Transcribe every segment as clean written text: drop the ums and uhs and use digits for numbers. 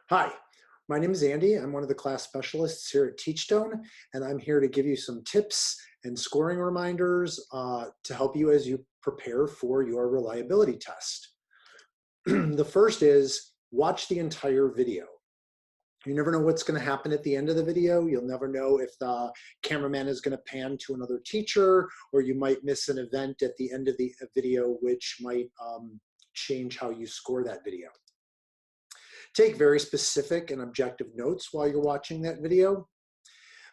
Hi, my name is Andy. I'm one of the class specialists here at Teachstone, and I'm here to give you some tips and scoring reminders to help you as you prepare for your reliability test. The first is watch the entire video. You never know what's going to happen at the end of the video. You'll never know if the cameraman is going to pan to another teacher, or you might miss an event at the end of the video which might change how you score that video. Take very specific and objective notes while you're watching that video.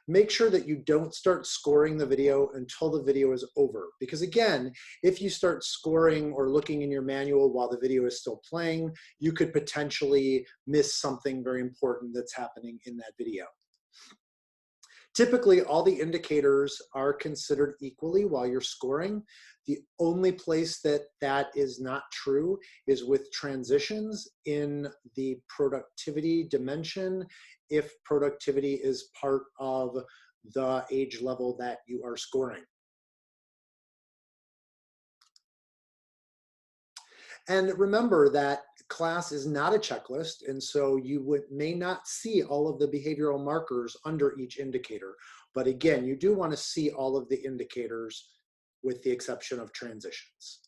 Make sure that you don't start scoring the video until the video is over. Because again, if you start scoring or looking in your manual while the video is still playing, you could potentially miss something very important that's happening in that video. Typically, all the indicators are considered equally while you're scoring. The only place that that is not true is with transitions in the productivity dimension, if productivity is part of the age level that you are scoring. And remember that class is not a checklist, and so you may not see all of the behavioral markers under each indicator. But again, you do want to see all of the indicators with the exception of transitions.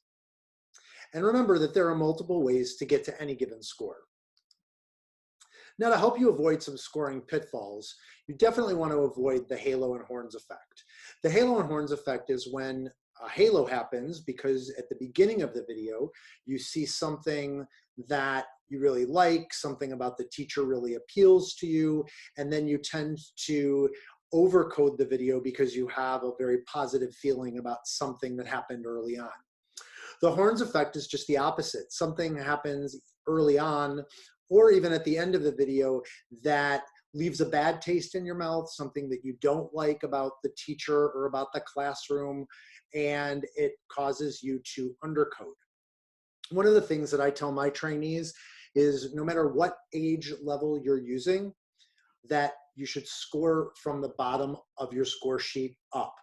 And remember that there are multiple ways to get to any given score. Now, to help you avoid some scoring pitfalls, you definitely want to avoid the halo and horns effect. The halo and horns effect is when a halo happens because at the beginning of the video, you see something that you really like, something about the teacher really appeals to you, and then you tend to overcode the video because you have a very positive feeling about something that happened early on. The horns effect is just the opposite. Something happens early on or even at the end of the video that leaves a bad taste in your mouth, something that you don't like about the teacher or about the classroom, and it causes you to undercode. One of the things that I tell my trainees is no matter what age level you're using, that you should score from the bottom of your score sheet up.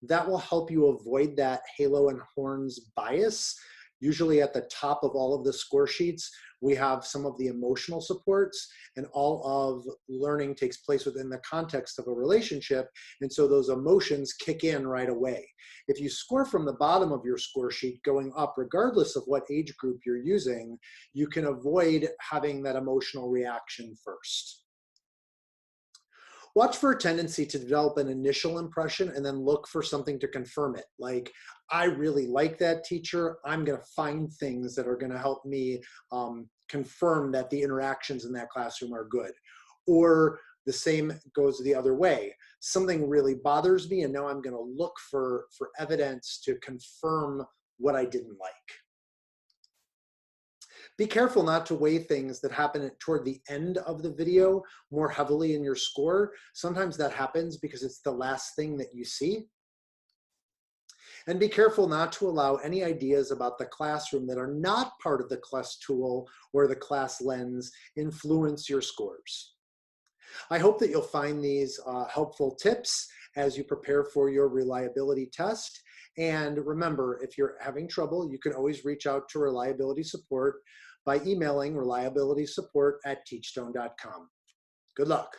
That will help you avoid that halo and horns bias. Usually at the top of all of the score sheets, we have some of the emotional supports, and all of learning takes place within the context of a relationship, and so those emotions kick in right away. If you score from the bottom of your score sheet going up, regardless of what age group you're using, you can avoid having that emotional reaction first. Watch for a tendency to develop an initial impression and then look for something to confirm it. Like, I really like that teacher. I'm going to find things that are going to help me confirm that the interactions in that classroom are good. Or the same goes the other way. Something really bothers me, and now I'm going to look for evidence to confirm what I didn't like. Be careful not to weigh things that happen toward the end of the video more heavily in your score. Sometimes that happens because it's the last thing that you see. And be careful not to allow any ideas about the classroom that are not part of the class tool or the class lens influence your scores. I hope that you'll find these helpful tips as you prepare for your reliability test. And remember, if you're having trouble, you can always reach out to reliability support by emailing reliabilitysupport@teachstone.com. Good luck.